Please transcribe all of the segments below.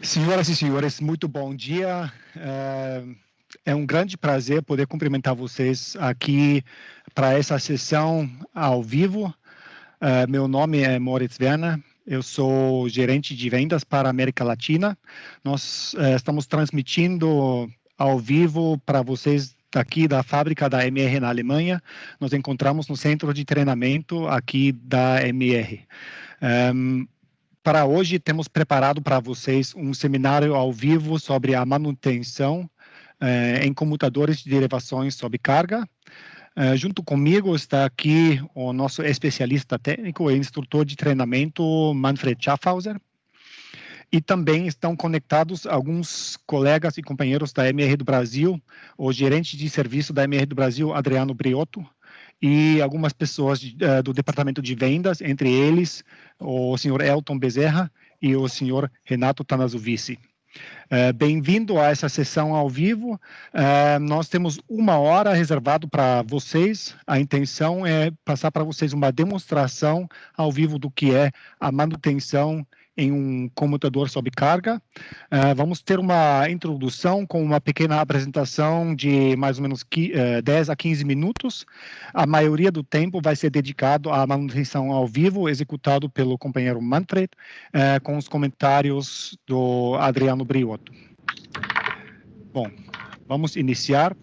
Senhoras e senhores, muito bom dia. É um grande prazer poder cumprimentar vocês aqui para essa sessão ao vivo. Meu nome é Moritz Werner, eu sou gerente de vendas para a América Latina. Nós estamos transmitindo ao vivo para vocês daqui da fábrica da MR na Alemanha. Nos encontramos no centro de treinamento aqui da MR. Para hoje, temos preparado para vocês um seminário ao vivo sobre a manutenção em comutadores de derivações sob carga. Junto comigo está aqui o nosso especialista técnico e instrutor de treinamento, Manfred Schaffhauser. E também estão conectados alguns colegas e companheiros da MR do Brasil, o gerente de serviço da MR do Brasil, Adriano Briotto, e algumas pessoas do departamento de vendas, entre eles o senhor Elton Bezerra e o senhor Renato Tanazovici. Bem-vindo a essa sessão ao vivo. Nós temos 1 hora reservado para vocês. A intenção é passar para vocês uma demonstração ao vivo do que é a manutenção em um comutador sob carga. Vamos ter uma introdução com uma pequena apresentação de mais ou menos 10 a 15 minutos. A maioria do tempo vai ser dedicado à manutenção ao vivo, executado pelo companheiro Manfred, com os comentários do Adriano Briotto. Bom, vamos iniciar.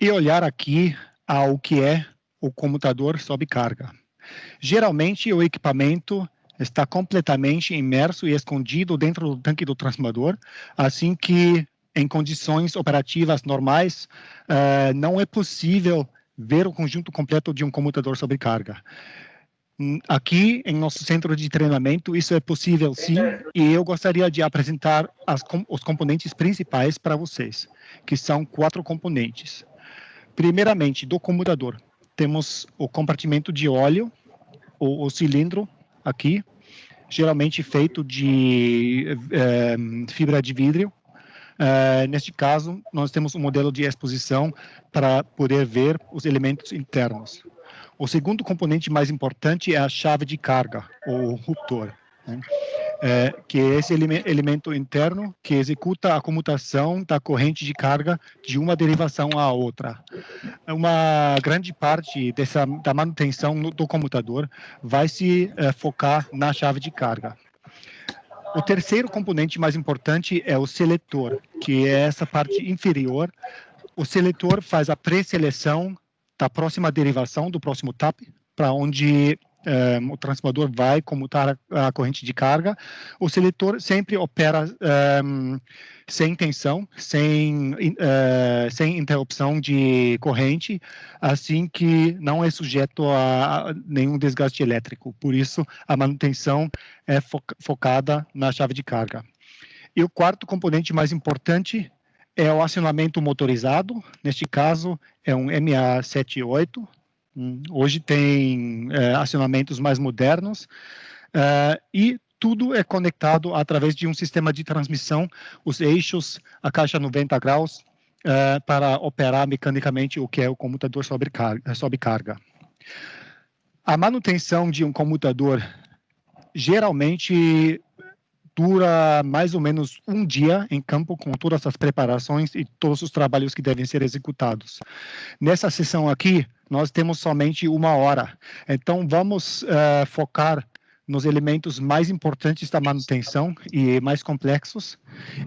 E olhar aqui ao que é o comutador sob carga. Geralmente, o equipamento está completamente imerso e escondido dentro do tanque do transformador, assim que, em condições operativas normais, não é possível ver o conjunto completo de um comutador sob carga. Aqui, em nosso centro de treinamento, isso é possível sim, e eu gostaria de apresentar os componentes principais para vocês, que são 4 componentes. Primeiramente, do comutador, temos o compartimento de óleo, o cilindro aqui, geralmente feito de fibra de vidro. Neste caso, nós temos um modelo de exposição para poder ver os elementos internos. O segundo componente mais importante é a chave de carga, o ruptor, né? Que é esse elemento interno que executa a comutação da corrente de carga de uma derivação à outra. Uma grande parte da manutenção do comutador vai se focar na chave de carga. O terceiro componente mais importante é o seletor, que é essa parte inferior. O seletor faz a pré-seleção da próxima derivação, do próximo TAP, para onde o transformador vai comutar a corrente de carga. O seletor sempre opera sem tensão, sem interrupção de corrente, assim que não é sujeito a nenhum desgaste elétrico. Por isso, a manutenção é focada na chave de carga. E o quarto componente mais importante é o acionamento motorizado. Neste caso, é um MA78. Hoje tem acionamentos mais modernos e tudo é conectado através de um sistema de transmissão, os eixos, a caixa 90 graus, para operar mecanicamente o que é o comutador sob carga. A manutenção de um comutador geralmente dura mais ou menos 1 dia em campo, com todas as preparações e todos os trabalhos que devem ser executados. Nessa sessão aqui, nós temos somente 1 hora. Então, vamos focar nos elementos mais importantes da manutenção e mais complexos.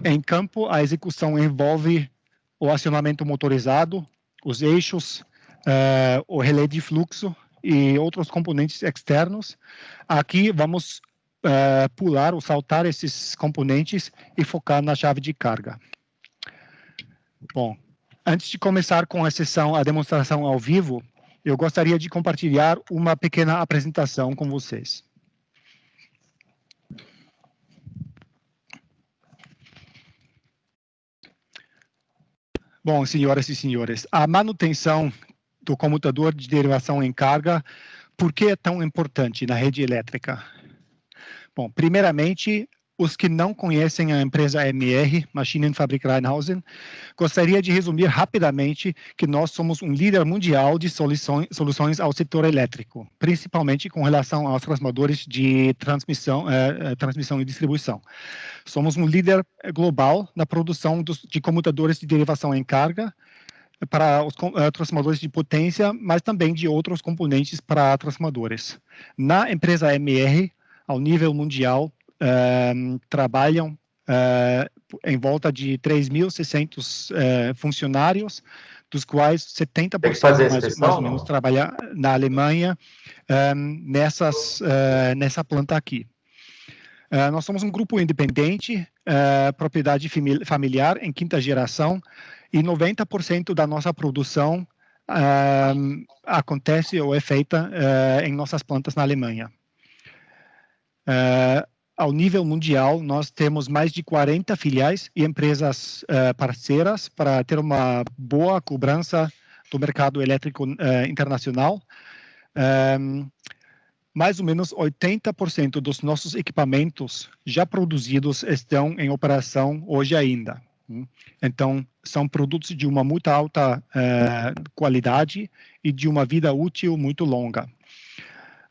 Em campo, a execução envolve o acionamento motorizado, os eixos, o relé de fluxo e outros componentes externos. Aqui, vamos pular ou saltar esses componentes e focar na chave de carga. Bom, antes de começar com a demonstração ao vivo, eu gostaria de compartilhar uma pequena apresentação com vocês. Bom, senhoras e senhores, a manutenção do comutador de derivação em carga, por que é tão importante na rede elétrica? Bom, primeiramente, os que não conhecem a empresa MR, Maschinenfabrik Rheinhausen, gostaria de resumir rapidamente que nós somos um líder mundial de soluções ao setor elétrico, principalmente com relação aos transformadores de transmissão e distribuição. Somos um líder global na produção de comutadores de derivação em carga para os transformadores de potência, mas também de outros componentes para transformadores. Na empresa MR, ao nível mundial, trabalham em volta de 3.600 funcionários, dos quais 70% mais ou menos trabalha na Alemanha, nessa planta aqui. Nós somos um grupo independente, propriedade familiar em quinta geração, e 90% da nossa produção acontece ou é feita em nossas plantas na Alemanha. Ao nível mundial, nós temos mais de 40 filiais e empresas parceiras para ter uma boa cobrança do mercado elétrico internacional. Mais ou menos 80% dos nossos equipamentos já produzidos estão em operação hoje ainda. Então, são produtos de uma muito alta qualidade e de uma vida útil muito longa.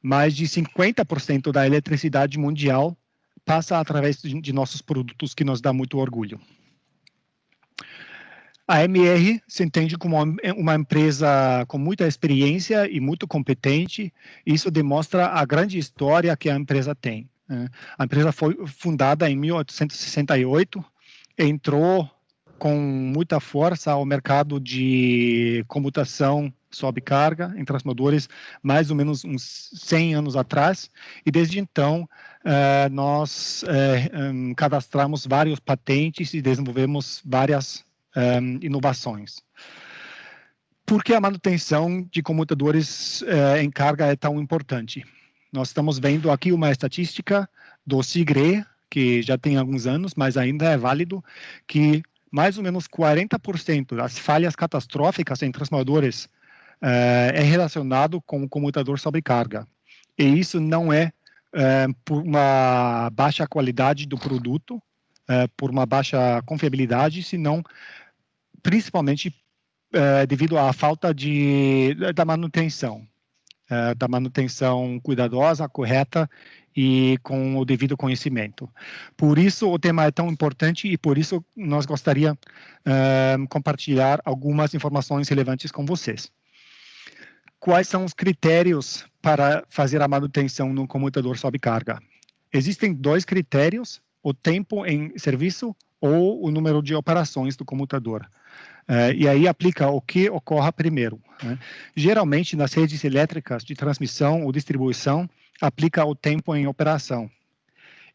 Mais de 50% da eletricidade mundial passa através de nossos produtos, que nos dá muito orgulho. A MR se entende como uma empresa com muita experiência e muito competente. Isso demonstra a grande história que a empresa tem. A empresa foi fundada em 1868, entrou com muita força ao mercado de comutação sob carga em transformadores mais ou menos uns 100 anos atrás, e desde então nós cadastramos vários patentes e desenvolvemos várias inovações. Por que a manutenção de comutadores em carga é tão importante? Nós estamos vendo aqui uma estatística do SIGRE, que já tem alguns anos, mas ainda é válido, que mais ou menos 40% das falhas catastróficas em transformadores é relacionado com o comutador sob carga. E isso não é por uma baixa qualidade do produto, por uma baixa confiabilidade, senão principalmente devido à falta da manutenção cuidadosa, correta e com o devido conhecimento. Por isso o tema é tão importante e por isso nós gostaríamos compartilhar algumas informações relevantes com vocês. Quais são os critérios para fazer a manutenção no comutador sob carga? Existem dois critérios: o tempo em serviço ou o número de operações do comutador. E aí aplica o que ocorra primeiro. Geralmente, nas redes elétricas de transmissão ou distribuição, aplica o tempo em operação.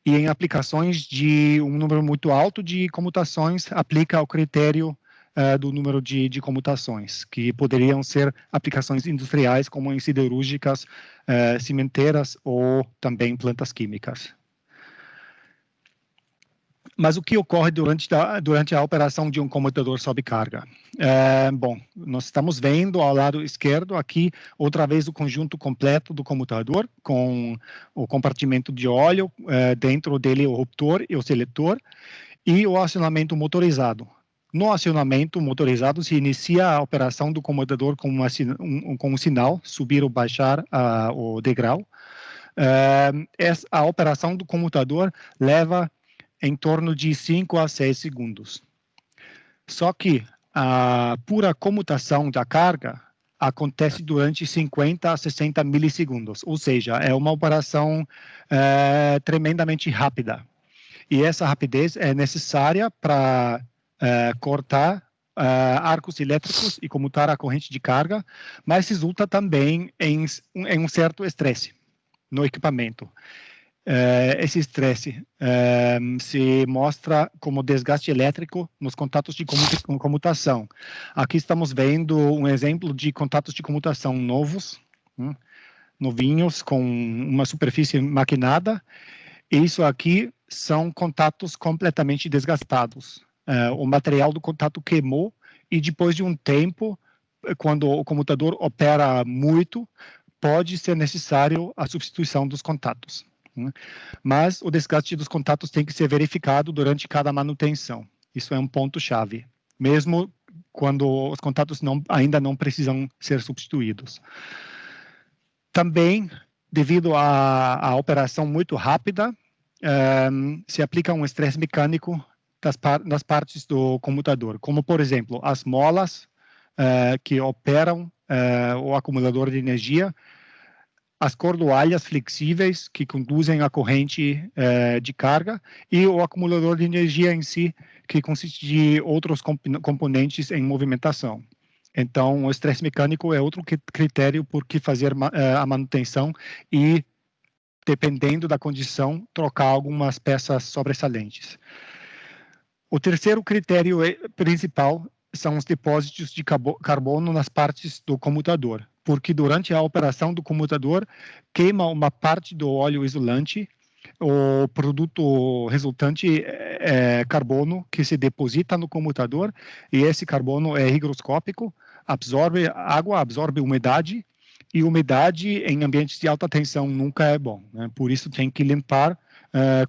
E em aplicações de um número muito alto de comutações, aplica o critério do número de comutações, que poderiam ser aplicações industriais, como em siderúrgicas, cimenteiras ou também plantas químicas. Mas o que ocorre durante a operação de um comutador sob carga? Bom, nós estamos vendo ao lado esquerdo aqui, outra vez, o conjunto completo do comutador, com o compartimento de óleo, dentro dele o ruptor e o seletor, e o acionamento motorizado. No acionamento motorizado, se inicia a operação do comutador com um sinal, subir ou baixar o degrau. A operação do comutador leva em torno de 5 a 6 segundos. Só que a pura comutação da carga acontece durante 50 a 60 milissegundos, ou seja, é uma operação tremendamente rápida. E essa rapidez é necessária para cortar arcos elétricos e comutar a corrente de carga, mas resulta também em um certo estresse no equipamento. Esse estresse se mostra como desgaste elétrico nos contatos de comutação. Aqui estamos vendo um exemplo de contatos de comutação novos, novinhos, com uma superfície maquinada. Isso aqui são contatos completamente desgastados. O material do contato queimou e depois de um tempo, quando o comutador opera muito, pode ser necessário a substituição dos contatos. Mas o desgaste dos contatos tem que ser verificado durante cada manutenção. Isso é um ponto-chave, mesmo quando os contatos ainda não precisam ser substituídos. Também, devido à operação muito rápida, se aplica um estresse mecânico das partes do computador, como, por exemplo, as molas que operam o acumulador de energia, as cordoalhas flexíveis que conduzem a corrente de carga e o acumulador de energia em si, que consiste de outros componentes em movimentação. Então, o estresse mecânico é outro critério por que fazer a manutenção e, dependendo da condição, trocar algumas peças sobressalentes. O terceiro critério principal são os depósitos de carbono nas partes do comutador, porque durante a operação do comutador queima uma parte do óleo isolante, o produto resultante é carbono que se deposita no comutador, e esse carbono é higroscópico, absorve água, absorve umidade, e umidade em ambientes de alta tensão nunca é bom, né? Por isso tem que limpar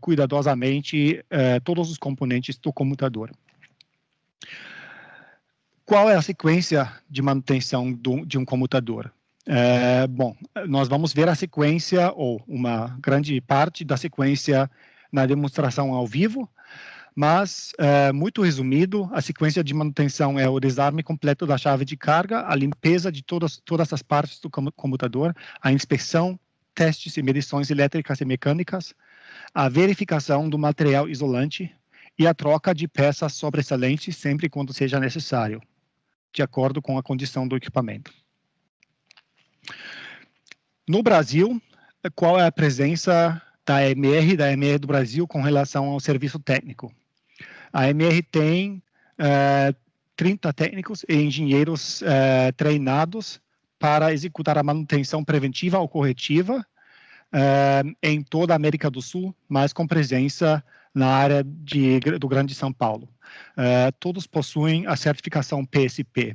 cuidadosamente todos os componentes do comutador. Qual é a sequência de manutenção de um comutador? Bom, nós vamos ver a sequência, ou uma grande parte da sequência na demonstração ao vivo, mas, muito resumido, a sequência de manutenção é o desarme completo da chave de carga, a limpeza de todas as partes do computador, a inspeção, testes e medições elétricas e mecânicas, a verificação do material isolante e a troca de peças sobressalentes sempre quando seja necessário, de acordo com a condição do equipamento. No Brasil, qual é a presença da AMR do Brasil com relação ao serviço técnico? A AMR tem 30 técnicos e engenheiros treinados para executar a manutenção preventiva ou corretiva em toda a América do Sul, mas com presença na área do Grande São Paulo. Todos possuem a certificação PSP.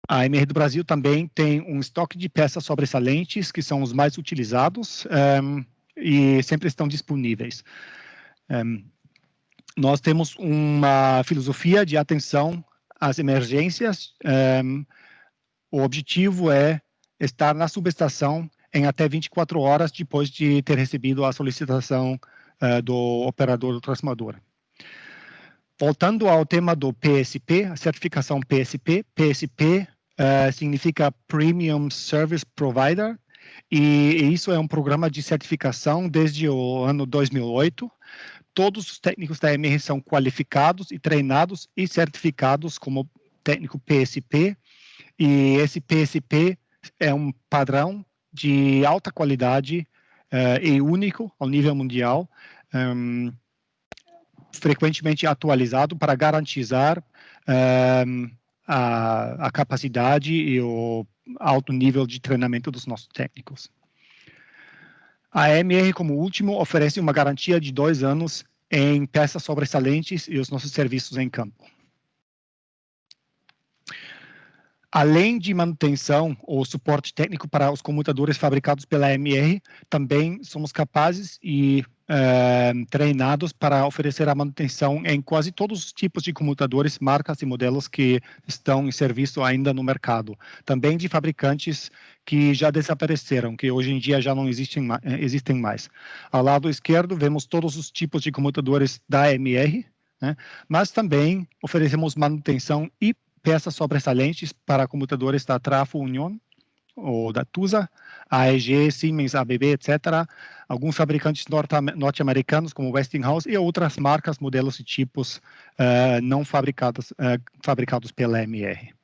A AMR do Brasil também tem um estoque de peças sobressalentes, que são os mais utilizados e sempre estão disponíveis. Nós temos uma filosofia de atenção às emergências. O objetivo é estar na subestação em até 24 horas depois de ter recebido a solicitação do operador do transformador. Voltando ao tema do PSP, a certificação PSP, PSP significa Premium Service Provider, e isso é um programa de certificação desde o ano 2008. Todos os técnicos da AMR são qualificados e treinados e certificados como técnico PSP, e esse PSP é um padrão de alta qualidade e único ao nível mundial, frequentemente atualizado para garantizar a capacidade e o alto nível de treinamento dos nossos técnicos. A AMR, como último, oferece uma garantia de 2 anos em peças sobressalentes e os nossos serviços em campo. Além de manutenção ou suporte técnico para os comutadores fabricados pela AMR, também somos capazes e treinados para oferecer a manutenção em quase todos os tipos de comutadores, marcas e modelos que estão em serviço ainda no mercado. Também de fabricantes que já desapareceram, que hoje em dia já não existem mais. Ao lado esquerdo, vemos todos os tipos de comutadores da AMR, né? Mas também oferecemos manutenção e peças sobressalentes para computadores da Trafo Union ou da TUSA, AEG, Siemens, ABB, etc. Alguns fabricantes norte-americanos, como Westinghouse, e outras marcas, modelos e tipos não fabricados pela AMR.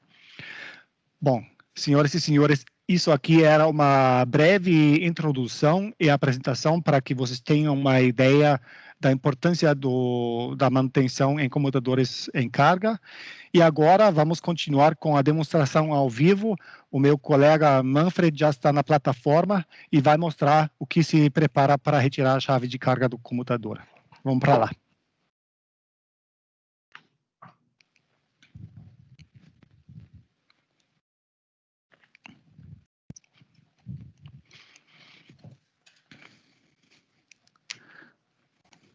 Bom, senhoras e senhores, isso aqui era uma breve introdução e apresentação para que vocês tenham uma ideia da importância da manutenção em computadores em carga. E agora vamos continuar com a demonstração ao vivo. O meu colega Manfred já está na plataforma e vai mostrar o que se prepara para retirar a chave de carga do computador. Vamos para lá.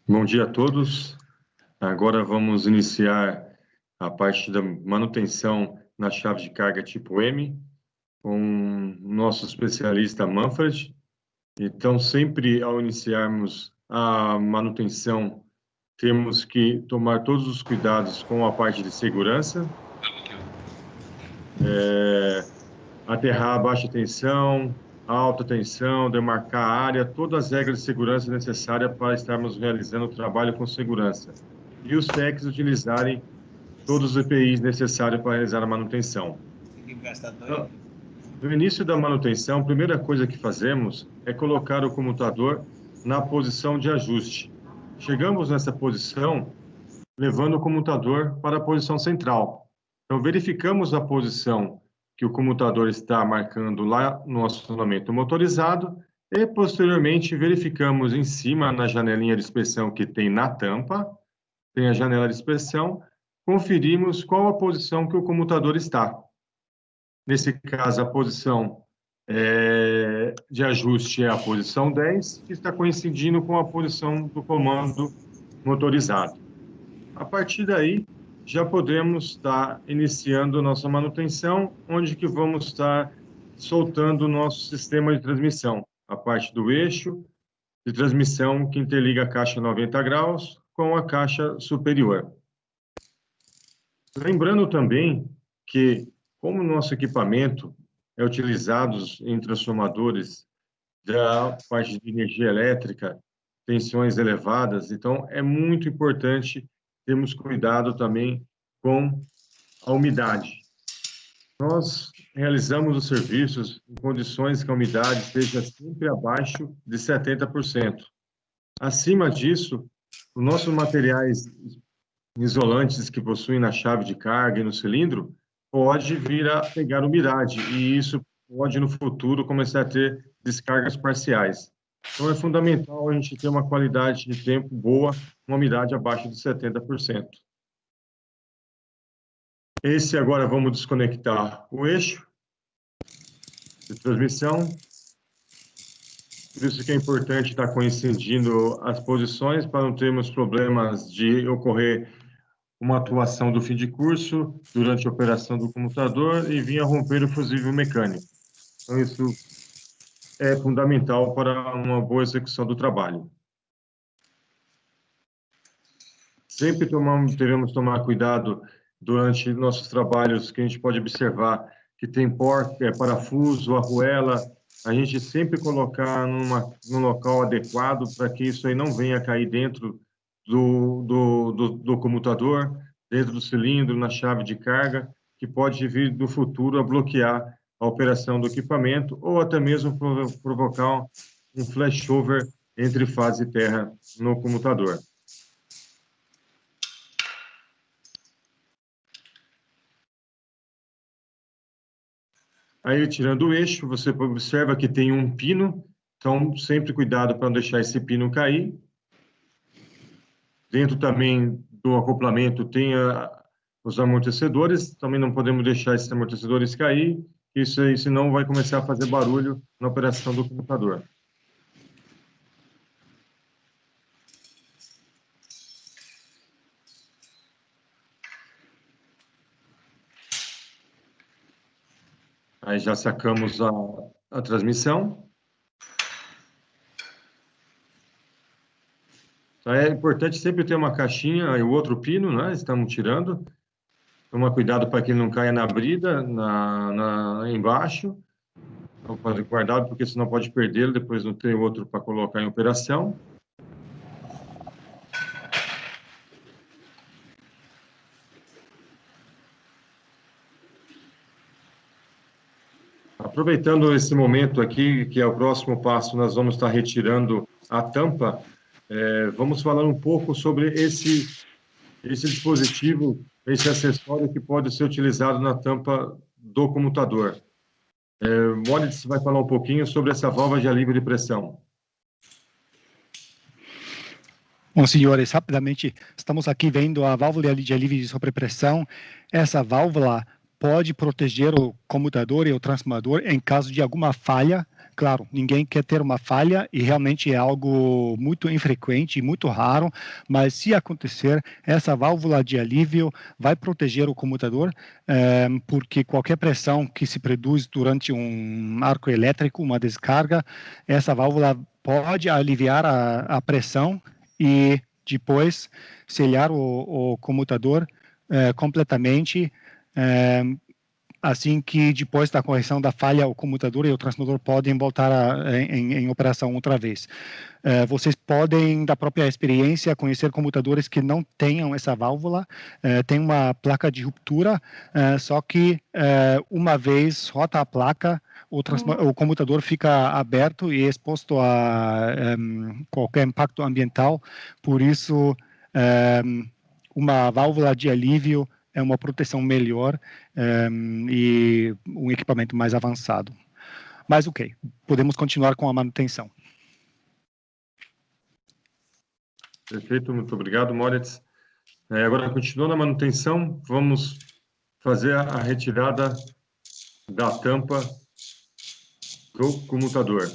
Bom dia a todos. Agora vamos iniciar a parte da manutenção na chave de carga tipo M, com o nosso especialista Manfred. Então, sempre ao iniciarmos a manutenção, temos que tomar todos os cuidados com a parte de segurança, aterrar a baixa tensão, alta tensão, demarcar a área, todas as regras de segurança necessárias para estarmos realizando o trabalho com segurança. E os técnicos utilizarem todos os EPIs necessários para realizar a manutenção. Então, no início da manutenção, a primeira coisa que fazemos é colocar o comutador na posição de ajuste. Chegamos nessa posição levando o comutador para a posição central. Então, verificamos a posição que o comutador está marcando lá no acionamento motorizado e, posteriormente, verificamos em cima, na janelinha de inspeção que tem na tampa, tem a janela de inspeção, conferimos qual a posição que o comutador está. Nesse caso, a posição de ajuste é a posição 10, que está coincidindo com a posição do comando motorizado. A partir daí, já podemos estar iniciando nossa manutenção, onde que vamos estar soltando o nosso sistema de transmissão, a parte do eixo de transmissão que interliga a caixa 90 graus com a caixa superior. Lembrando também que, como o nosso equipamento é utilizado em transformadores da parte de energia elétrica, tensões elevadas, então é muito importante termos cuidado também com a umidade. Nós realizamos os serviços em condições que a umidade esteja sempre abaixo de 70%. Acima disso, os nossos materiais isolantes que possuem na chave de carga e no cilindro pode vir a pegar umidade e isso pode no futuro começar a ter descargas parciais. Então é fundamental a gente ter uma qualidade de tempo boa, uma umidade abaixo de 70%. Esse agora vamos desconectar o eixo de transmissão. Por isso que é importante estar coincidindo as posições para não termos problemas de ocorrer uma atuação do fim de curso durante a operação do comutador e vir a romper o fusível mecânico. Então, isso é fundamental para uma boa execução do trabalho. Sempre devemos tomar cuidado durante nossos trabalhos, que a gente pode observar que tem parafuso, arruela, a gente sempre colocar num local adequado para que isso aí não venha cair dentro do comutador, dentro do cilindro, na chave de carga, que pode vir no futuro a bloquear a operação do equipamento ou até mesmo provocar um flashover entre fase e terra no comutador. Aí, tirando o eixo, você observa que tem um pino, então sempre cuidado para não deixar esse pino cair. Dentro também do acoplamento tem os amortecedores, também não podemos deixar esses amortecedores cair, isso aí, senão vai começar a fazer barulho na operação do computador. Aí já sacamos a transmissão. Então é importante sempre ter uma caixinha e o outro pino, né? Estamos tirando. Toma cuidado para que ele não caia na brida, embaixo. Então, pode guardar, porque senão pode perdê-lo, depois não tem outro para colocar em operação. Aproveitando esse momento aqui, que é o próximo passo, nós vamos estar retirando a tampa. Vamos falar um pouco sobre esse dispositivo, esse acessório que pode ser utilizado na tampa do comutador. Moritz vai falar um pouquinho sobre essa válvula de alívio de pressão. Bom, senhores, rapidamente, estamos aqui vendo a válvula de alívio de sobrepressão. Essa válvula pode proteger o comutador e o transformador em caso de alguma falha claro, ninguém quer ter uma falha e realmente é algo muito infrequente e muito raro, mas se acontecer, essa válvula de alívio vai proteger o comutador, porque qualquer pressão que se produz durante um arco elétrico, uma descarga, essa válvula pode aliviar a pressão e depois selhar o comutador completamente, assim que depois da correção da falha, o comutador e o transformador podem voltar em operação outra vez. Vocês podem, da própria experiência, conhecer comutadores que não tenham essa válvula, tem uma placa de ruptura, só que uma vez rota a placa, o comutador fica aberto e exposto a qualquer impacto ambiental, por isso uma válvula de alívio é uma proteção melhor e um equipamento mais avançado. Mas ok, podemos continuar com a manutenção. Perfeito, muito obrigado, Moritz. Agora, continuando a manutenção, vamos fazer a retirada da tampa do comutador.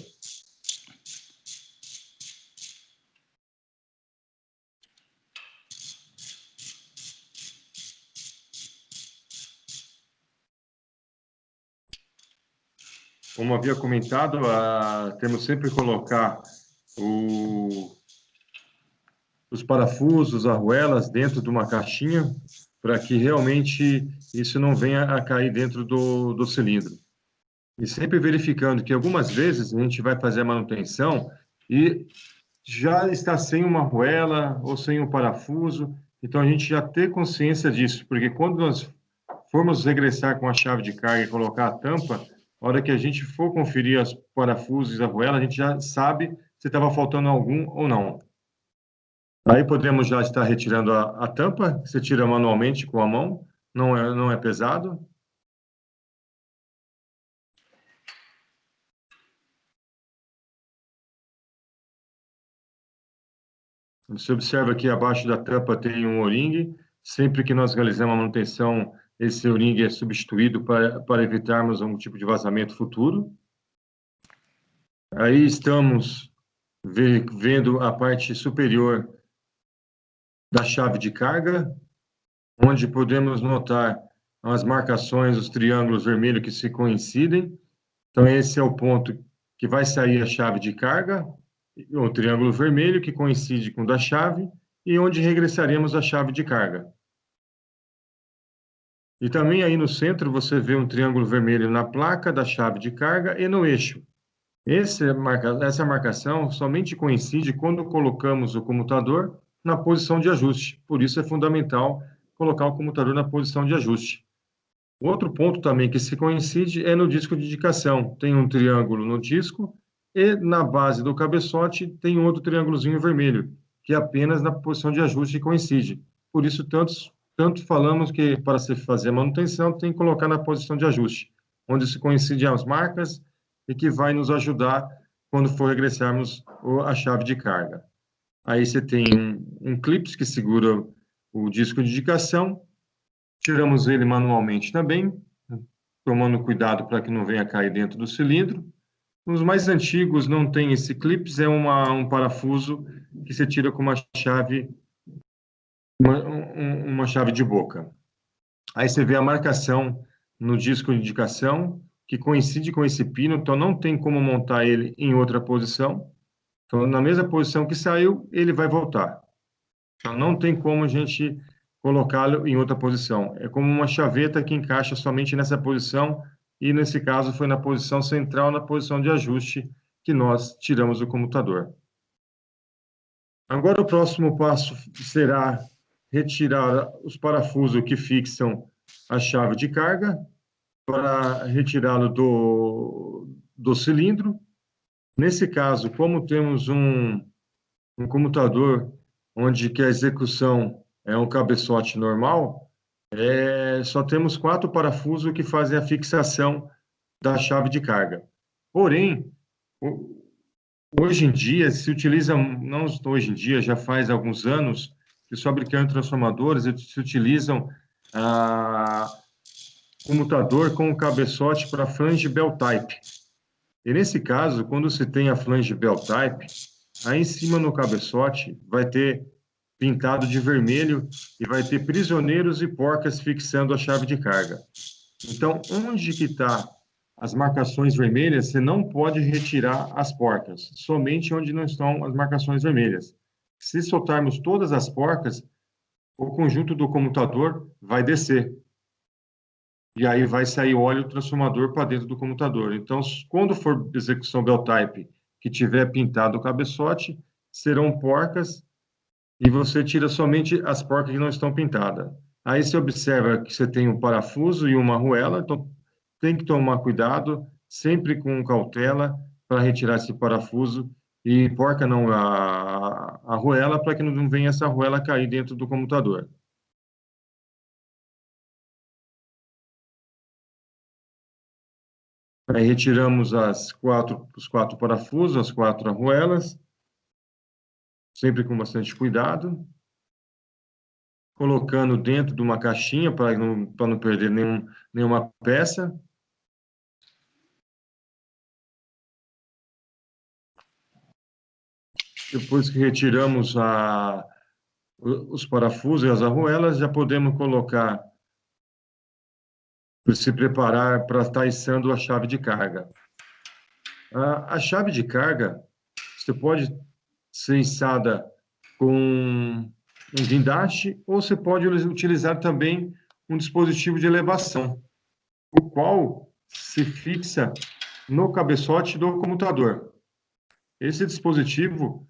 Como havia comentado, temos sempre que colocar os parafusos, arruelas dentro de uma caixinha para que realmente isso não venha a cair dentro do cilindro. E sempre verificando que algumas vezes a gente vai fazer a manutenção e já está sem uma arruela ou sem um parafuso, então a gente já ter consciência disso, porque quando nós formos regressar com a chave de carga e colocar a tampa, a hora que a gente for conferir os parafusos e a arruela, a gente já sabe se estava faltando algum ou não. Aí podemos já estar retirando a tampa, você tira manualmente com a mão, não é pesado. Você observa que abaixo da tampa tem um O-ring. Sempre que nós realizamos a manutenção, esse O-ring é substituído para evitarmos algum tipo de vazamento futuro. Aí estamos vendo a parte superior da chave de carga, onde podemos notar as marcações, os triângulos vermelhos que se coincidem. Então, esse é o ponto que vai sair a chave de carga, o triângulo vermelho que coincide com o da chave, e onde regressaremos a chave de carga. E também aí no centro você vê um triângulo vermelho na placa da chave de carga e no eixo. Essa marcação somente coincide quando colocamos o comutador na posição de ajuste. Por isso é fundamental colocar o comutador na posição de ajuste. Outro ponto também que se coincide é no disco de indicação. Tem um triângulo no disco e na base do cabeçote tem outro triângulozinho vermelho, que é apenas na posição de ajuste coincide. Por isso, tanto falamos que para se fazer a manutenção tem que colocar na posição de ajuste, onde se coincidem as marcas e que vai nos ajudar quando for regressarmos a chave de carga. Aí você tem um clipe que segura o disco de indicação. Tiramos ele manualmente também, tomando cuidado para que não venha cair dentro do cilindro. Os mais antigos não tem esse clipe, é um parafuso que você tira com uma chave, uma chave de boca. Aí você vê a marcação no disco de indicação, que coincide com esse pino, então não tem como montar ele em outra posição. Então, na mesma posição que saiu, ele vai voltar. Então, não tem como a gente colocá-lo em outra posição. É como uma chaveta que encaixa somente nessa posição, e nesse caso foi na posição central, na posição de ajuste, que nós tiramos o comutador. Agora o próximo passo será retirar os parafusos que fixam a chave de carga, para retirá-lo do cilindro. Nesse caso, como temos um comutador onde que a execução é um cabeçote normal, só temos 4 parafusos que fazem a fixação da chave de carga. Porém, hoje em dia se utiliza, não hoje em dia, já faz alguns anos, que os fabricantes transformadores se utilizam comutador com cabeçote para flange bell type. E nesse caso, quando se tem a flange bell type, aí em cima no cabeçote vai ter pintado de vermelho e vai ter prisioneiros e porcas fixando a chave de carga. Então, onde que está as marcações vermelhas, você não pode retirar as porcas, somente onde não estão as marcações vermelhas. Se soltarmos todas as porcas, o conjunto do comutador vai descer. E aí vai sair óleo transformador para dentro do comutador. Então, quando for execução bell type que tiver pintado o cabeçote, serão porcas e você tira somente as porcas que não estão pintadas. Aí você observa que você tem um parafuso e uma arruela, então tem que tomar cuidado, sempre com cautela, para retirar esse parafuso e porca não, a arruela, para que não venha essa arruela cair dentro do comutador. Aí retiramos os quatro parafusos, as quatro arruelas, sempre com bastante cuidado, colocando dentro de uma caixinha para não perder nenhuma peça. Depois que retiramos os parafusos e as arruelas, já podemos colocar, se preparar para estar içando a chave de carga. A chave de carga, você pode ser içada com um guindaste ou você pode utilizar também um dispositivo de elevação, o qual se fixa no cabeçote do comutador. Esse dispositivo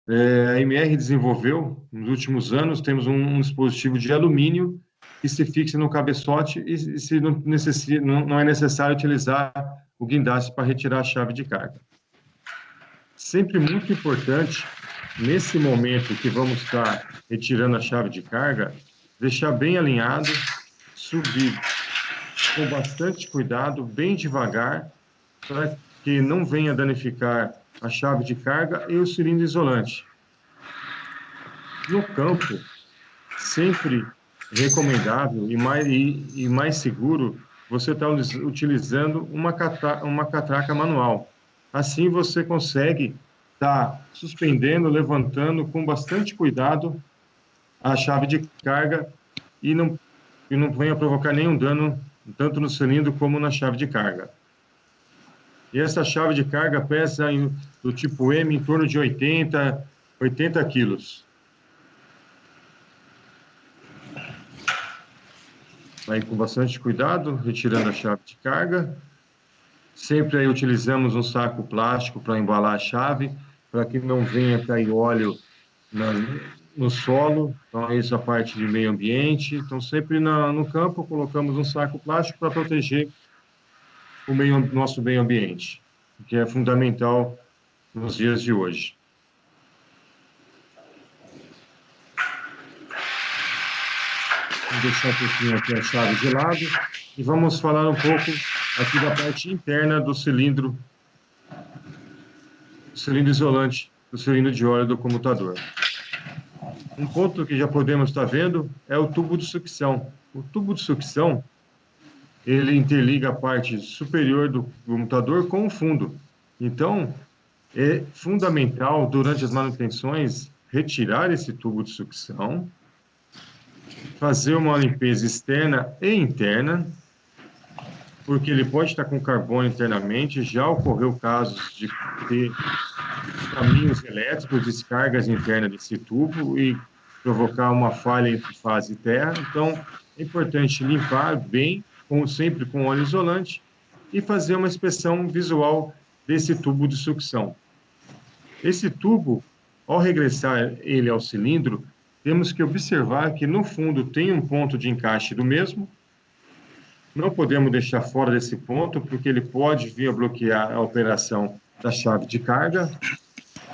a MR desenvolveu, nos últimos anos, temos um dispositivo de alumínio que se fixa no cabeçote e se não é necessário utilizar o guindaste para retirar a chave de carga. Sempre muito importante, nesse momento que vamos estar retirando a chave de carga, deixar bem alinhado, subir com bastante cuidado, bem devagar, para que não venha danificar a chave de carga e o cilindro isolante. No campo, sempre recomendável e mais seguro você estar utilizando uma catraca manual. Assim você consegue estar suspendendo, levantando com bastante cuidado a chave de carga e não venha provocar nenhum dano, tanto no cilindro como na chave de carga. E essa chave de carga pesa do tipo M em torno de 80 quilos. Vai com bastante cuidado, retirando a chave de carga. Sempre aí utilizamos um saco plástico para embalar a chave, para que não venha cair óleo no solo. Então, isso é a parte de meio ambiente. Então, sempre no campo, colocamos um saco plástico para proteger nosso meio ambiente, que é fundamental nos dias de hoje. Vamos deixar um pouquinho aqui a chave de lado e vamos falar um pouco aqui da parte interna do cilindro isolante, do cilindro de óleo do comutador. Um ponto que já podemos estar vendo é o tubo de sucção. O tubo de sucção, ele interliga a parte superior do comutador com o fundo. Então, é fundamental, durante as manutenções, retirar esse tubo de sucção, fazer uma limpeza externa e interna, porque ele pode estar com carbono internamente. Já ocorreu casos de ter caminhos elétricos, descargas internas desse tubo e provocar uma falha entre fase e terra. Então, é importante limpar bem, sempre com óleo isolante, e fazer uma inspeção visual desse tubo de sucção. Esse tubo, ao regressar ele ao cilindro, temos que observar que no fundo tem um ponto de encaixe do mesmo. Não podemos deixar fora desse ponto, porque ele pode vir a bloquear a operação da chave de carga,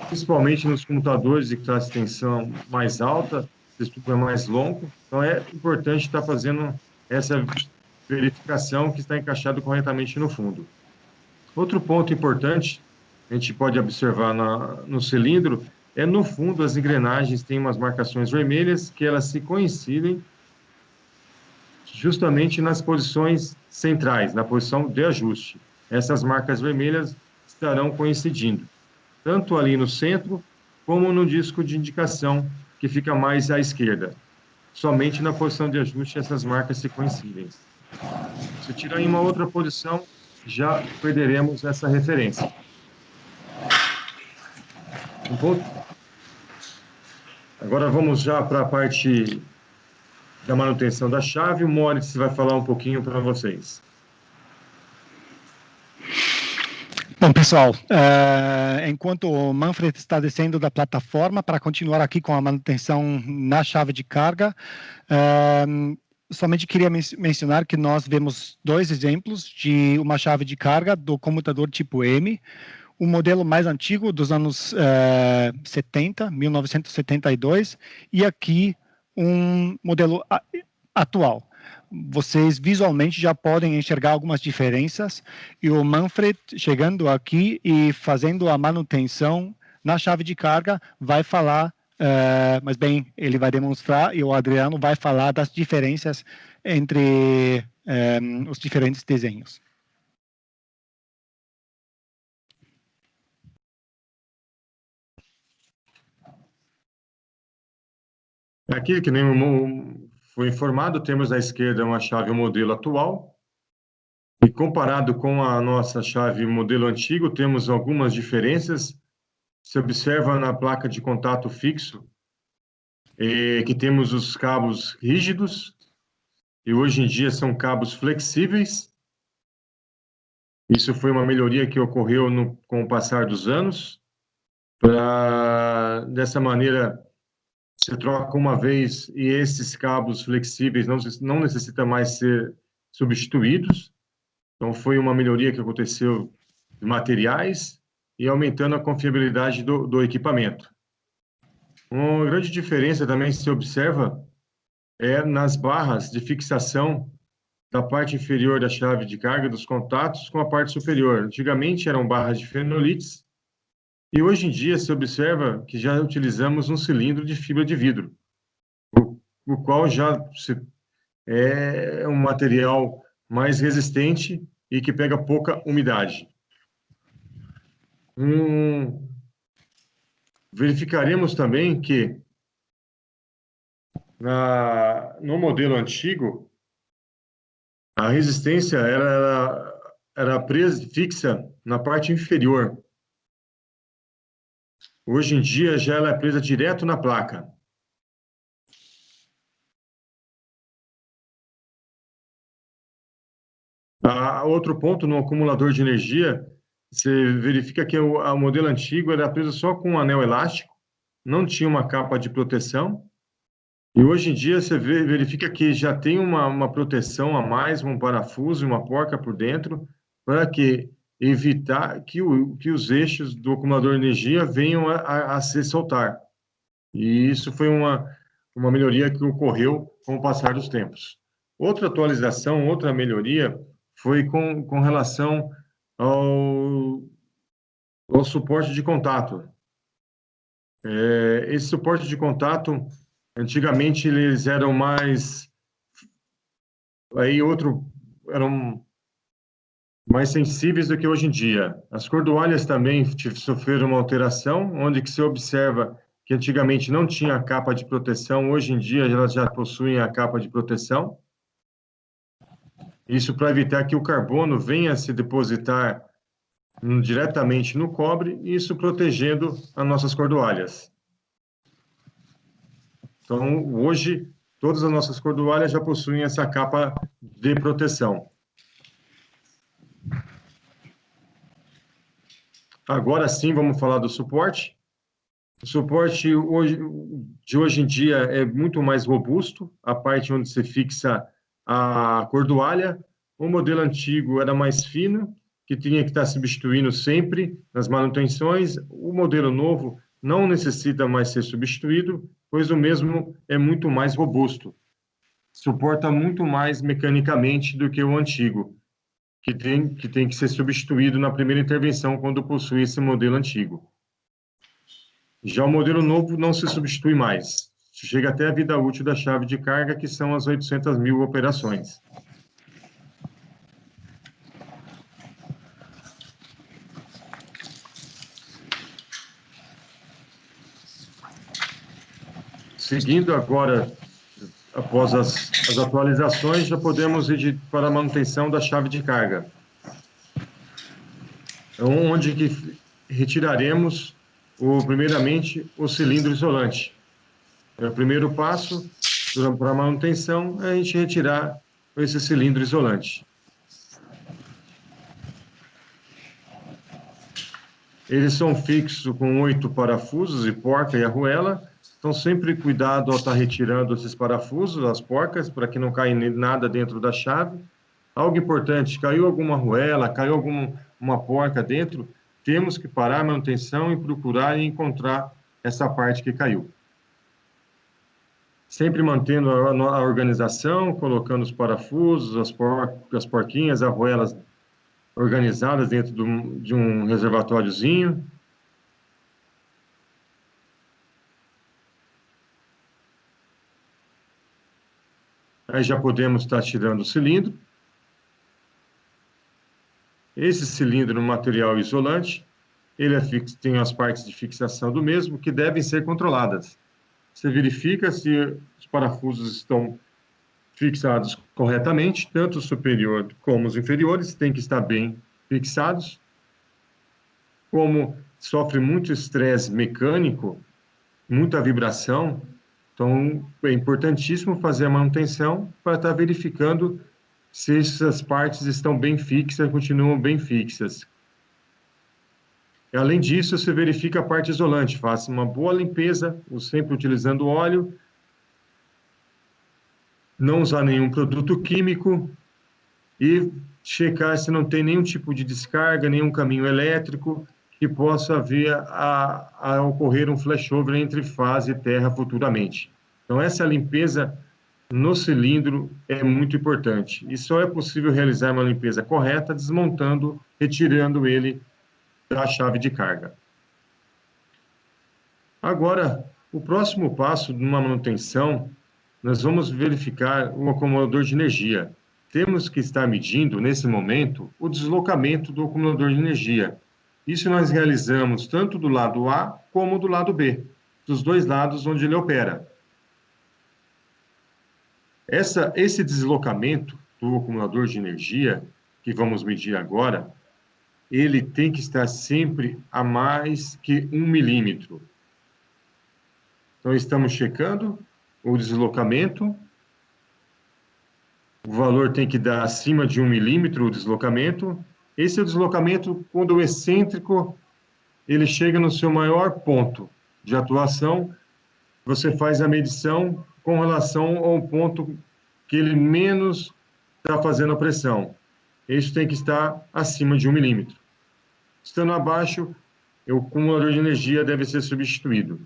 principalmente nos computadores de classe de tensão mais alta, esse tubo é mais longo. Então, é importante estar fazendo essa verificação que está encaixado corretamente no fundo. Outro ponto importante, a gente pode observar no cilindro, é no fundo as engrenagens têm umas marcações vermelhas que elas se coincidem justamente nas posições centrais, na posição de ajuste. Essas marcas vermelhas estarão coincidindo, tanto ali no centro, como no disco de indicação, que fica mais à esquerda. Somente na posição de ajuste essas marcas se coincidem. Se tirar em uma outra posição, já perderemos essa referência. Um ponto. Agora vamos já para a parte da manutenção da chave. O Moritz vai falar um pouquinho para vocês. Bom, pessoal, enquanto o Manfred está descendo da plataforma para continuar aqui com a manutenção na chave de carga, somente queria mencionar que nós vemos dois exemplos de uma chave de carga do comutador tipo M, o modelo mais antigo dos anos 70, 1972, e aqui um modelo atual. Vocês visualmente já podem enxergar algumas diferenças, e o Manfred, chegando aqui e fazendo a manutenção na chave de carga, vai falar, mas bem, ele vai demonstrar, e o Adriano vai falar das diferenças entre os diferentes desenhos. Aqui, que nem foi informado, temos à esquerda uma chave modelo atual, e comparado com a nossa chave modelo antigo, temos algumas diferenças. Se observa na placa de contato fixo, que temos os cabos rígidos, e hoje em dia são cabos flexíveis. Isso foi uma melhoria que ocorreu com o passar dos anos. Dessa maneira, você troca uma vez e esses cabos flexíveis não necessitam mais ser substituídos. Então, foi uma melhoria que aconteceu de materiais e aumentando a confiabilidade do equipamento. Uma grande diferença também se observa nas barras de fixação da parte inferior da chave de carga dos contatos com a parte superior. Antigamente eram barras de fenolites, e hoje em dia se observa que já utilizamos um cilindro de fibra de vidro, o qual já é um material mais resistente e que pega pouca umidade. Verificaremos também que no modelo antigo, a resistência era presa, fixa na parte inferior. Hoje em dia, já ela é presa direto na placa. Outro ponto, no acumulador de energia, você verifica que o modelo antigo era preso só com um anel elástico, não tinha uma capa de proteção, e hoje em dia você verifica que já tem uma proteção a mais, um parafuso e uma porca por dentro, para evitar que os eixos do acumulador de energia venham a se soltar. E isso foi uma melhoria que ocorreu com o passar dos tempos. Outra atualização, outra melhoria, foi com relação ao suporte de contato. Esse suporte de contato, antigamente eles eram eram mais sensíveis do que hoje em dia. As cordoalhas também sofreram uma alteração, onde que se observa que antigamente não tinha a capa de proteção, hoje em dia elas já possuem a capa de proteção. Isso para evitar que o carbono venha a se depositar diretamente no cobre, isso protegendo as nossas cordoalhas. Então, hoje, todas as nossas cordoalhas já possuem essa capa de proteção. Agora sim, vamos falar do suporte. O suporte de hoje em dia é muito mais robusto, a parte onde se fixa a cordoalha. O modelo antigo era mais fino, que tinha que estar substituindo sempre nas manutenções. O modelo novo não necessita mais ser substituído, pois o mesmo é muito mais robusto. Suporta muito mais mecanicamente do que o antigo, que tem que ser substituído na primeira intervenção quando possui esse modelo antigo. Já o modelo novo não se substitui mais. Chega até a vida útil da chave de carga, que são as 800.000 operações. Seguindo agora, após as atualizações, já podemos ir para a manutenção da chave de carga, onde que retiraremos, primeiramente, o cilindro isolante. O primeiro passo para a manutenção é a gente retirar esse cilindro isolante. Eles são fixos com 8 parafusos e porca e arruela. Então, sempre cuidado ao estar retirando esses parafusos, as porcas, para que não caia nada dentro da chave. Algo importante, caiu alguma arruela, caiu alguma porca dentro, temos que parar a manutenção e procurar e encontrar essa parte que caiu. Sempre mantendo a organização, colocando os parafusos, as porquinhas, as arruelas organizadas dentro de um reservatóriozinho. Aí já podemos estar tirando o cilindro. Esse cilindro no material isolante, ele tem as partes de fixação do mesmo que devem ser controladas. Você verifica se os parafusos estão fixados corretamente, tanto o superior como os inferiores têm que estar bem fixados. Como sofre muito estresse mecânico, muita vibração, então é importantíssimo fazer a manutenção para estar verificando se essas partes estão bem fixas, continuam bem fixas. Além disso, você verifica a parte isolante, faça uma boa limpeza, sempre utilizando óleo, não usar nenhum produto químico e checar se não tem nenhum tipo de descarga, nenhum caminho elétrico que possa vir a ocorrer um flashover entre fase e terra futuramente. Então, essa limpeza no cilindro é muito importante. E só é possível realizar uma limpeza correta desmontando, retirando ele da chave de carga. Agora, o próximo passo de uma manutenção, nós vamos verificar o acumulador de energia. Temos que estar medindo, nesse momento, o deslocamento do acumulador de energia. Isso nós realizamos tanto do lado A como do lado B, dos dois lados onde ele opera. Esse deslocamento do acumulador de energia, que vamos medir agora, ele tem que estar sempre a mais que 1 milímetro. Então, estamos checando o deslocamento. O valor tem que dar acima de 1 milímetro o deslocamento. Esse é o deslocamento quando o excêntrico ele chega no seu maior ponto de atuação. Você faz a medição com relação ao ponto que ele menos está fazendo a pressão. Isso tem que estar acima de 1 milímetro. Estando abaixo, o acumulador de energia deve ser substituído.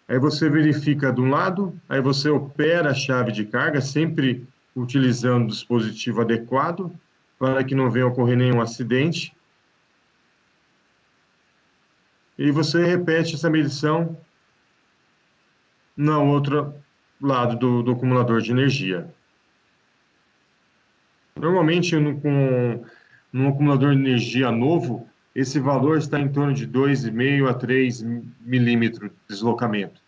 Aí você verifica de um lado, aí você opera a chave de carga, sempre utilizando o dispositivo adequado, para que não venha a ocorrer nenhum acidente. E você repete essa medição no outro lado do acumulador de energia. Normalmente, num acumulador de energia novo, esse valor está em torno de 2,5 a 3 milímetros de deslocamento.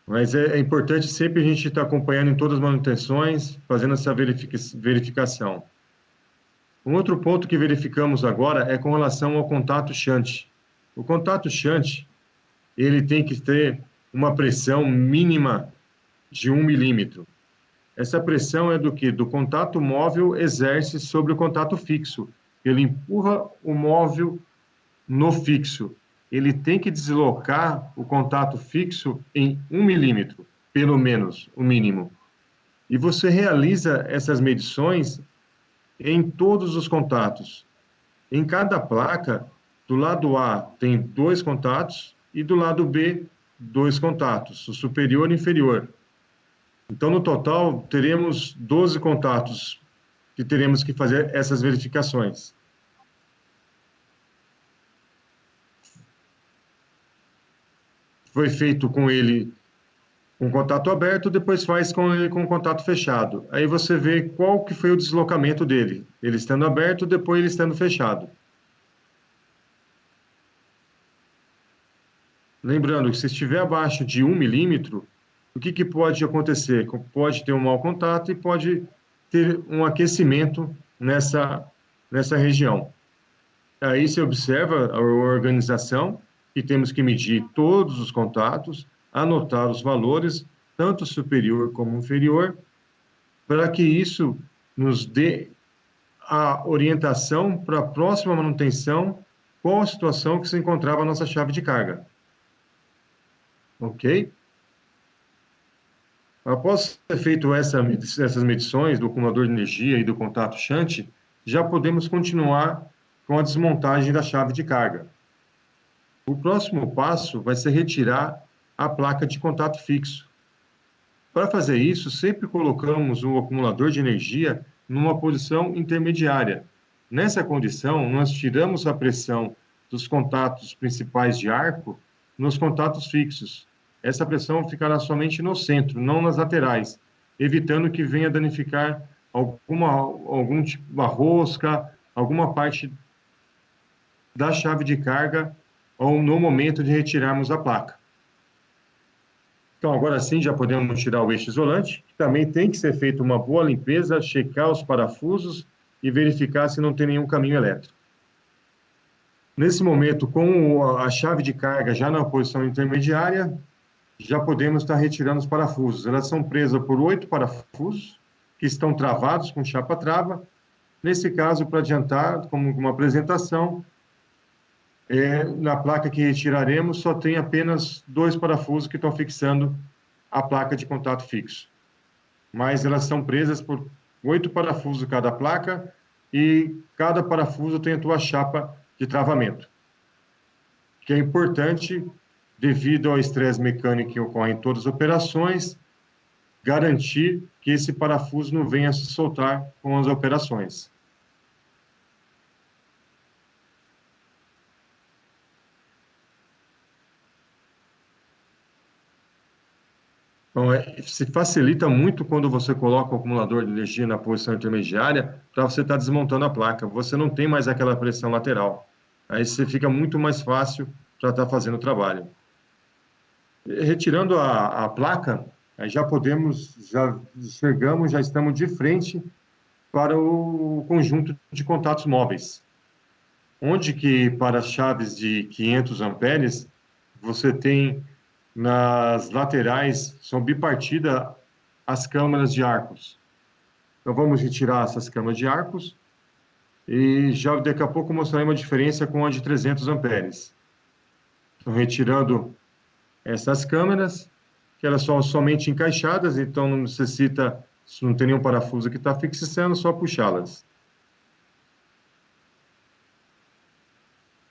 Mas é importante sempre a gente estar acompanhando em todas as manutenções, fazendo essa verificação. Um outro ponto que verificamos agora é com relação ao contato shunt. O contato shunt, ele tem que ter uma pressão mínima de 1 milímetro. Essa pressão é do que? Do contato móvel exerce sobre o contato fixo. Ele empurra o móvel no fixo. Ele tem que deslocar o contato fixo em 1 milímetro, pelo menos, o mínimo. E você realiza essas medições em todos os contatos. Em cada placa, do lado A tem 2 contatos e do lado B, 2 contatos, o superior e inferior. Então, no total, teremos 12 contatos que teremos que fazer essas verificações. Foi feito com ele com contato aberto, depois faz com ele com contato fechado. Aí você vê qual que foi o deslocamento dele, ele estando aberto, depois ele estando fechado. lembrando que se estiver abaixo de 1 milímetro, o que pode acontecer? Pode ter um mau contato e pode ter um aquecimento nessa região. Aí se observa a organização e temos que medir todos os contatos, anotar os valores, tanto superior como inferior, para que isso nos dê a orientação para a próxima manutenção, qual a situação que se encontrava a nossa chave de carga. Ok? Após ter feito essas medições do acumulador de energia e do contato shunt, já podemos continuar com a desmontagem da chave de carga. O próximo passo vai ser retirar a placa de contato fixo. Para fazer isso, sempre colocamos o acumulador de energia numa posição intermediária. Nessa condição, nós tiramos a pressão dos contatos principais de arco nos contatos fixos. Essa pressão ficará somente no centro, não nas laterais, evitando que venha danificar algum tipo de rosca, alguma parte da chave de carga ou no momento de retirarmos a placa. Então, agora sim, já podemos tirar o eixo isolante. Também tem que ser feita uma boa limpeza, checar os parafusos e verificar se não tem nenhum caminho elétrico. Nesse momento, com a chave de carga já na posição intermediária, já podemos estar retirando os parafusos. Elas são presas por 8 parafusos, que estão travados com chapa-trava. Nesse caso, para adiantar, como uma apresentação, na placa que retiraremos, só tem apenas 2 parafusos que estão fixando a placa de contato fixo. Mas elas são presas por 8 parafusos cada placa e cada parafuso tem a sua chapa de travamento, que é importante devido ao estresse mecânico que ocorre em todas as operações, garantir que esse parafuso não venha se soltar com as operações. Então, se facilita muito quando você coloca o acumulador de energia na posição intermediária para você estar desmontando a placa. Você não tem mais aquela pressão lateral. Aí você fica muito mais fácil para estar fazendo o trabalho. Retirando a placa, aí já chegamos, já estamos de frente para o conjunto de contatos móveis. Onde que para as chaves de 500 amperes, você tem nas laterais, são bipartidas as câmaras de arcos. Então, vamos retirar essas câmaras de arcos e já daqui a pouco mostrarei uma diferença com a de 300 amperes. Então, retirando essas câmaras, que elas são somente encaixadas, então não necessita, não tem nenhum parafuso que está fixando, só puxá-las.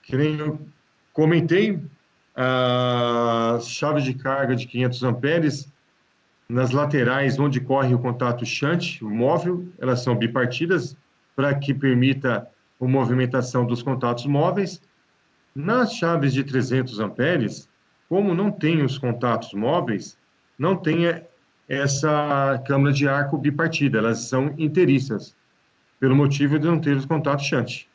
Que nem eu comentei, a chave de carga de 500 amperes, nas laterais onde corre o contato shunt, o móvel, elas são bipartidas para que permita a movimentação dos contatos móveis. Nas chaves de 300 amperes, como não tem os contatos móveis, não tem essa câmara de arco bipartida, elas são inteiriças, pelo motivo de não ter os contatos shunt.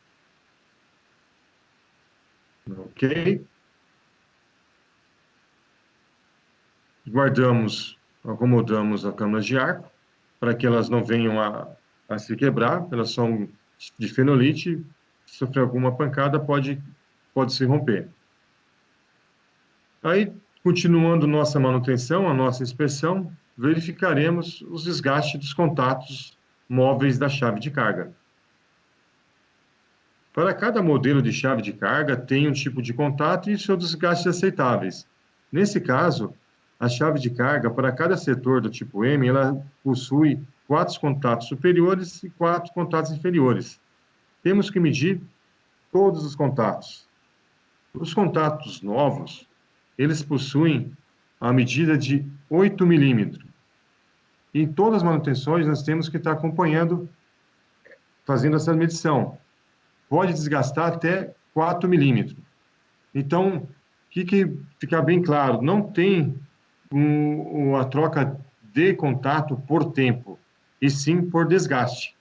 Ok? Acomodamos a câmara de arco para que elas não venham a se quebrar, elas são de fenolite, se sofrer alguma pancada pode se romper. Aí, continuando nossa manutenção, a nossa inspeção, verificaremos os desgastes dos contatos móveis da chave de carga. Para cada modelo de chave de carga, tem um tipo de contato e seus desgastes aceitáveis. Nesse caso, a chave de carga, para cada setor do tipo M, ela possui 4 contatos superiores e 4 contatos inferiores. Temos que medir todos os contatos. Os contatos novos, eles possuem a medida de 8 milímetros. Em todas as manutenções, nós temos que estar acompanhando, fazendo essa medição. Pode desgastar até 4 milímetros. Então, que ficar bem claro, não tem a troca de contato por tempo, e sim por desgaste.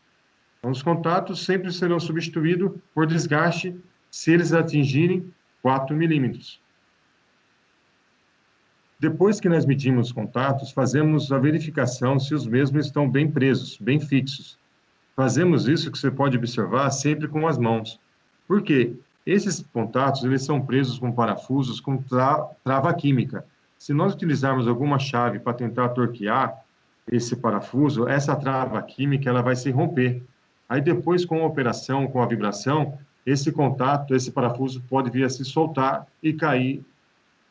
Então, os contatos sempre serão substituídos por desgaste se eles atingirem 4 milímetros. Depois que nós medimos os contatos, fazemos a verificação se os mesmos estão bem presos, bem fixos. Fazemos isso que você pode observar sempre com as mãos. Por quê? Esses contatos, eles são presos com parafusos com trava química. Se nós utilizarmos alguma chave para tentar torquear esse parafuso, essa trava química, ela vai se romper. Aí depois, com a operação, com a vibração, esse contato, esse parafuso pode vir a se soltar e cair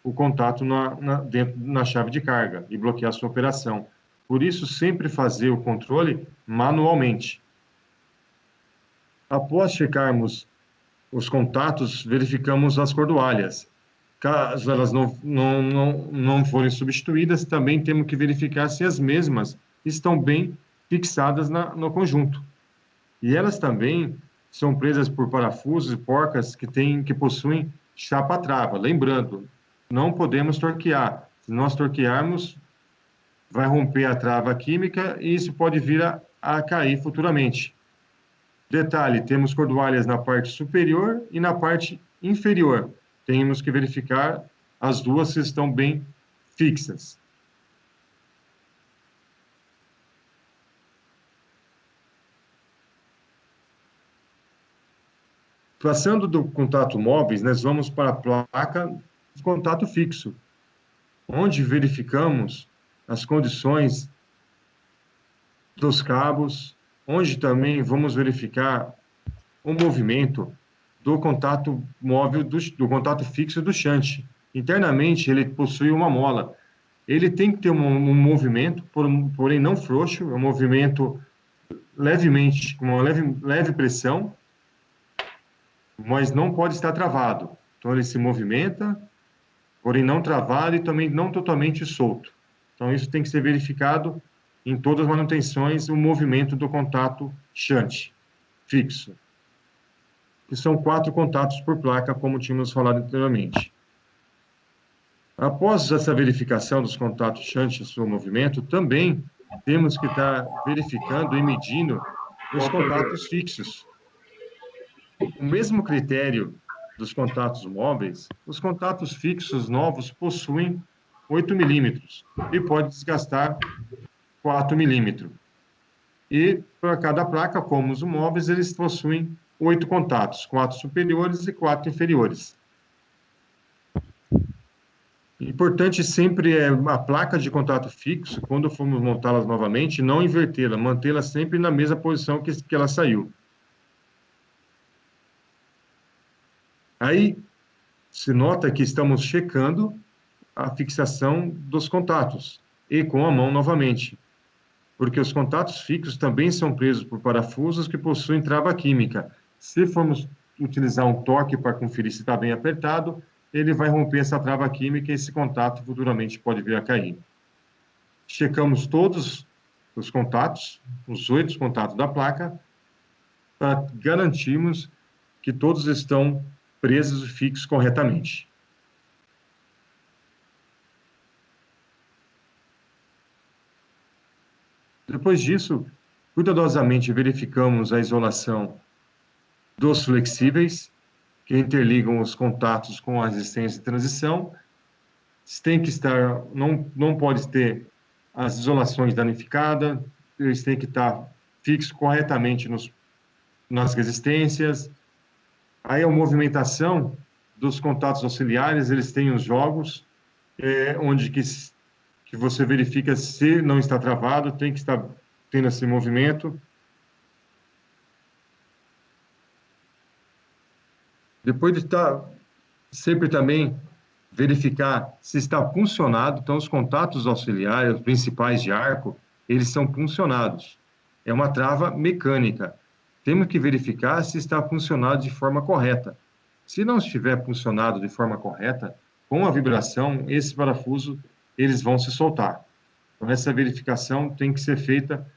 o contato dentro na chave de carga e bloquear a sua operação. Por isso, sempre fazer o controle manualmente. Após checarmos os contatos, verificamos as cordoalhas. Caso elas não forem substituídas, também temos que verificar se as mesmas estão bem fixadas no conjunto. E elas também são presas por parafusos e porcas que possuem chapa-trava. Lembrando, não podemos torquear. Se nós torquearmos, vai romper a trava química e isso pode vir a cair futuramente. Detalhe, temos cordoalhas na parte superior e na parte inferior. Temos que verificar as duas se estão bem fixas. Passando do contato móveis, nós vamos para a placa de contato fixo, onde verificamos as condições dos cabos, onde também vamos verificar o movimento do contato móvel, do contato fixo do shunt. Internamente, ele possui uma mola. Ele tem que ter um movimento, porém não frouxo, é um movimento levemente, com uma leve pressão, mas não pode estar travado. Então, ele se movimenta, porém não travado e também não totalmente solto. Então, isso tem que ser verificado em todas as manutenções, o movimento do contato shunt fixo, que são 4 contatos por placa, como tínhamos falado anteriormente. Após essa verificação dos contatos shunt e seu movimento, também temos que estar verificando e medindo os contatos fixos. O mesmo critério dos contatos móveis, os contatos fixos novos possuem 8 milímetros e pode desgastar 4 milímetros. E para cada placa, como os móveis, eles possuem 8 contatos, 4 superiores e 4 inferiores. Importante sempre é a placa de contato fixo, quando formos montá-las novamente, não invertê-la, mantê-la sempre na mesma posição que ela saiu. Aí, se nota que estamos checando a fixação dos contatos, e com a mão novamente, porque os contatos fixos também são presos por parafusos que possuem trava química. Se formos utilizar um torque para conferir se está bem apertado, ele vai romper essa trava química e esse contato futuramente pode vir a cair. Checamos todos os contatos, os 8 contatos da placa, para garantirmos que todos estão presos e fixos corretamente. Depois disso, cuidadosamente verificamos a isolação dos flexíveis, que interligam os contatos com a resistência de transição. Tem que estar, não pode ter as isolações danificadas, eles têm que estar fixos corretamente nas resistências. Aí a movimentação dos contatos auxiliares, eles têm os jogos, onde que você verifica se não está travado, tem que estar tendo esse movimento. Depois de estar sempre também verificar se está funcionado, então os contatos auxiliares, os principais de arco, eles são funcionados. É uma trava mecânica. Temos que verificar se está funcionado de forma correta. Se não estiver funcionado de forma correta, com a vibração, esse parafuso, eles vão se soltar. Então, essa verificação tem que ser feita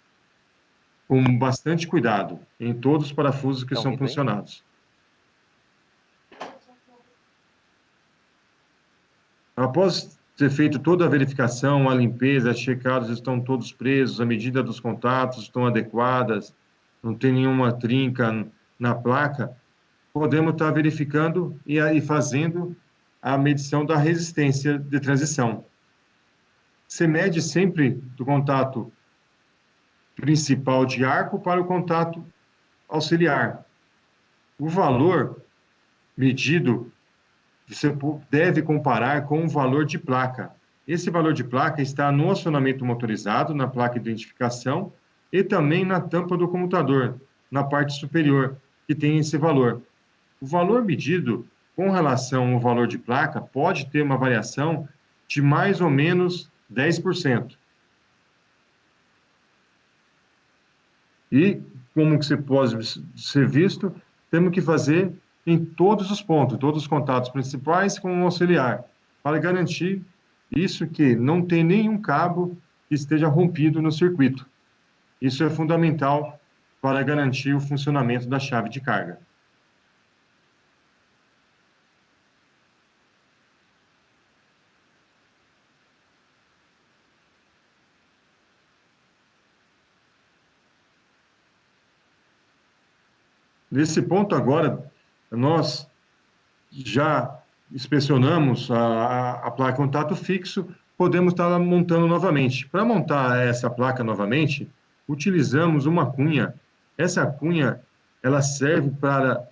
com bastante cuidado em todos os parafusos que são funcionados. Após ter feito toda a verificação, a limpeza, checados estão todos presos, a medida dos contatos estão adequadas, não tem nenhuma trinca na placa, podemos estar verificando e fazendo a medição da resistência de transição. Você mede sempre do contato principal de arco para o contato auxiliar. O valor medido, você deve comparar com o valor de placa. Esse valor de placa está no acionamento motorizado, na placa de identificação, e também na tampa do comutador, na parte superior, que tem esse valor. O valor medido com relação ao valor de placa pode ter uma variação de mais ou menos 10%. E, como que você pode ser visto, temos que fazer em todos os pontos, todos os contatos principais com o auxiliar, para garantir isso que não tem nenhum cabo que esteja rompido no circuito. Isso é fundamental para garantir o funcionamento da chave de carga. Nesse ponto agora, nós já inspecionamos a placa de contato fixo, podemos estar montando novamente. Para montar essa placa novamente, utilizamos uma cunha. Essa cunha, ela serve para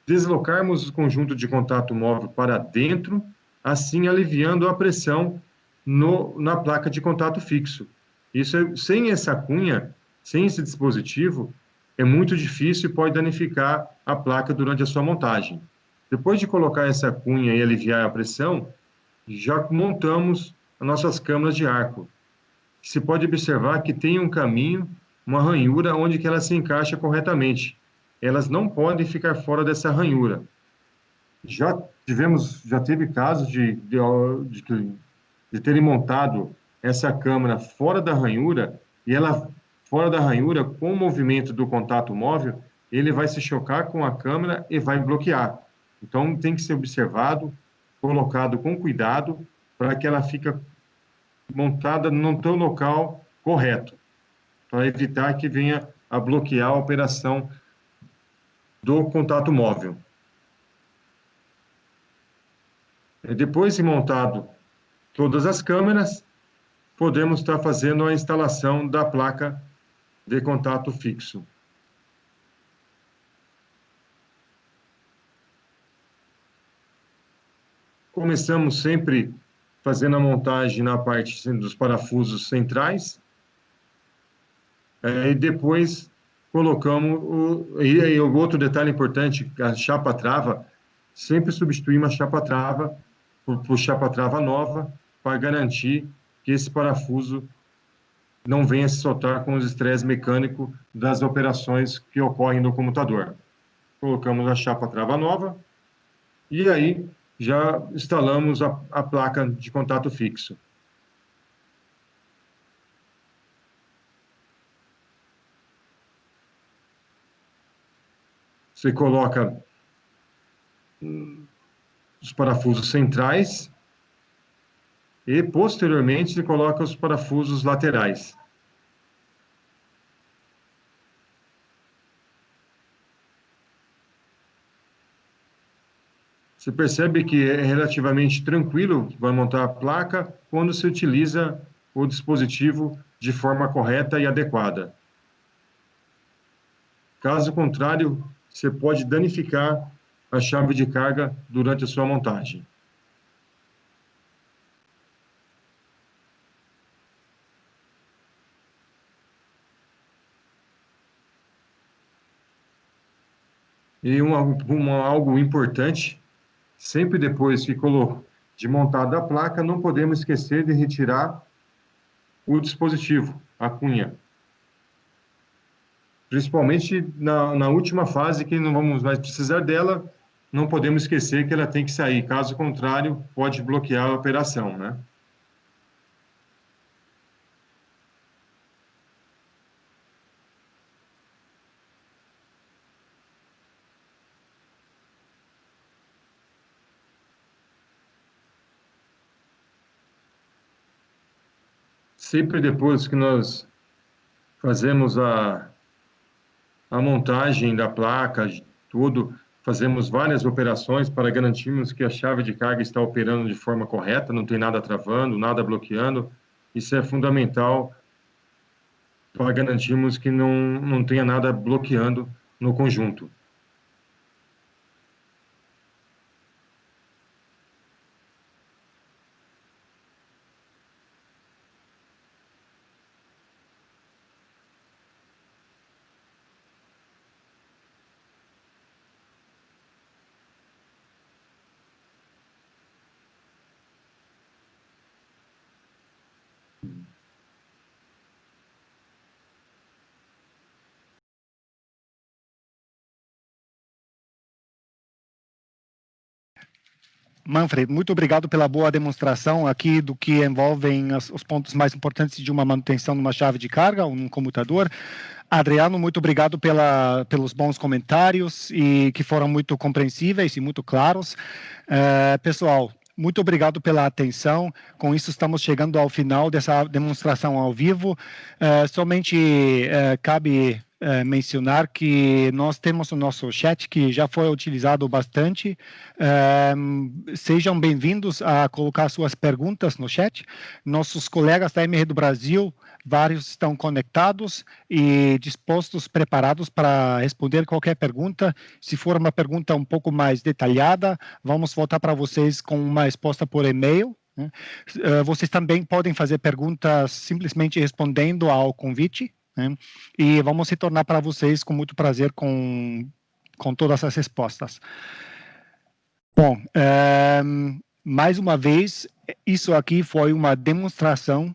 deslocarmos o conjunto de contato móvel para dentro, assim aliviando a pressão na placa de contato fixo. Sem essa cunha, sem esse dispositivo, é muito difícil e pode danificar a placa durante a sua montagem. Depois de colocar essa cunha e aliviar a pressão, já montamos as nossas câmaras de arco. Se pode observar que tem um caminho, uma ranhura onde que ela se encaixa corretamente. Elas não podem ficar fora dessa ranhura. Já teve casos de terem montado essa câmara fora da ranhura, e ela, fora da ranhura, com o movimento do contato móvel, ele vai se chocar com a câmera e vai bloquear. Então, tem que ser observado, colocado com cuidado, para que ela fique montada no seu local correto, para evitar que venha a bloquear a operação do contato móvel. Depois de montado todas as câmeras, podemos estar fazendo a instalação da placa de contato fixo. Começamos sempre fazendo a montagem na parte dos parafusos centrais, e depois colocamos e o outro detalhe importante, a chapa-trava, sempre substituímos a chapa-trava por chapa-trava nova, para garantir que esse parafuso não venha se soltar com os estresse mecânico das operações que ocorrem no comutador. Colocamos a chapa-trava nova e aí já instalamos a placa de contato fixo. Você coloca os parafusos centrais e, posteriormente, você coloca os parafusos laterais. Você percebe que é relativamente tranquilo para montar a placa quando se utiliza o dispositivo de forma correta e adequada. Caso contrário, você pode danificar a chave de carga durante a sua montagem. E algo importante, sempre depois de montada a placa, não podemos esquecer de retirar o dispositivo, a cunha. Principalmente na última fase, que não vamos mais precisar dela, não podemos esquecer que ela tem que sair. Caso contrário, pode bloquear a operação, né? Sempre depois que nós fazemos a montagem da placa, tudo, fazemos várias operações para garantirmos que a chave de carga está operando de forma correta, não tem nada travando, nada bloqueando. Isso é fundamental para garantirmos que não tenha nada bloqueando no conjunto. Manfred, muito obrigado pela boa demonstração aqui do que envolvem os pontos mais importantes de uma manutenção de uma chave de carga, um comutador. Adriano, muito obrigado pelos bons comentários e que foram muito compreensíveis e muito claros. Pessoal, muito obrigado pela atenção. Com isso, estamos chegando ao final dessa demonstração ao vivo. Somente cabe mencionar que nós temos o nosso chat, que já foi utilizado bastante. Sejam bem-vindos a colocar suas perguntas no chat. Nossos colegas da MR do Brasil, vários estão conectados e dispostos, preparados para responder qualquer pergunta. Se for uma pergunta um pouco mais detalhada, vamos voltar para vocês com uma resposta por e-mail. Vocês também podem fazer perguntas simplesmente respondendo ao convite, né? E vamos retornar para vocês com muito prazer com todas as respostas. Bom, mais uma vez, isso aqui foi uma demonstração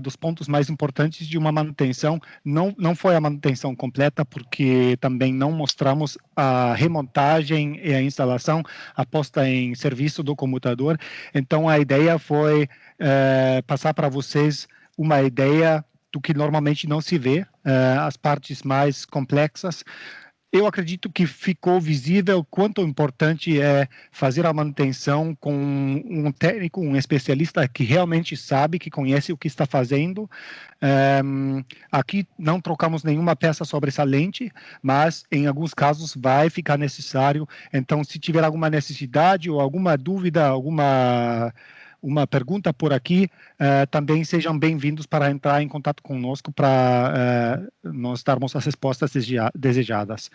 dos pontos mais importantes de uma manutenção. Não foi a manutenção completa, porque também não mostramos a remontagem e a instalação, a posta em serviço do comutador. Então, a ideia foi passar para vocês uma ideia do que normalmente não se vê, as partes mais complexas. Eu acredito que ficou visível quanto importante é fazer a manutenção com um técnico, um especialista que realmente sabe, que conhece o que está fazendo. Aqui não trocamos nenhuma peça sobressalente, mas em alguns casos vai ficar necessário. Então, se tiver alguma necessidade ou alguma dúvida, uma pergunta por aqui, também sejam bem-vindos para entrar em contato conosco para nós darmos as respostas desejadas.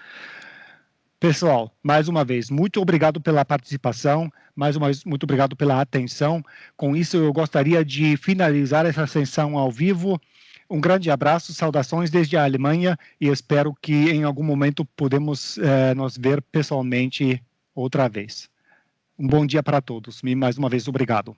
Pessoal, mais uma vez, muito obrigado pela participação, mais uma vez, muito obrigado pela atenção. Com isso, eu gostaria de finalizar essa sessão ao vivo. Um grande abraço, saudações desde a Alemanha e espero que em algum momento podemos nos ver pessoalmente outra vez. Um bom dia para todos e mais uma vez, obrigado.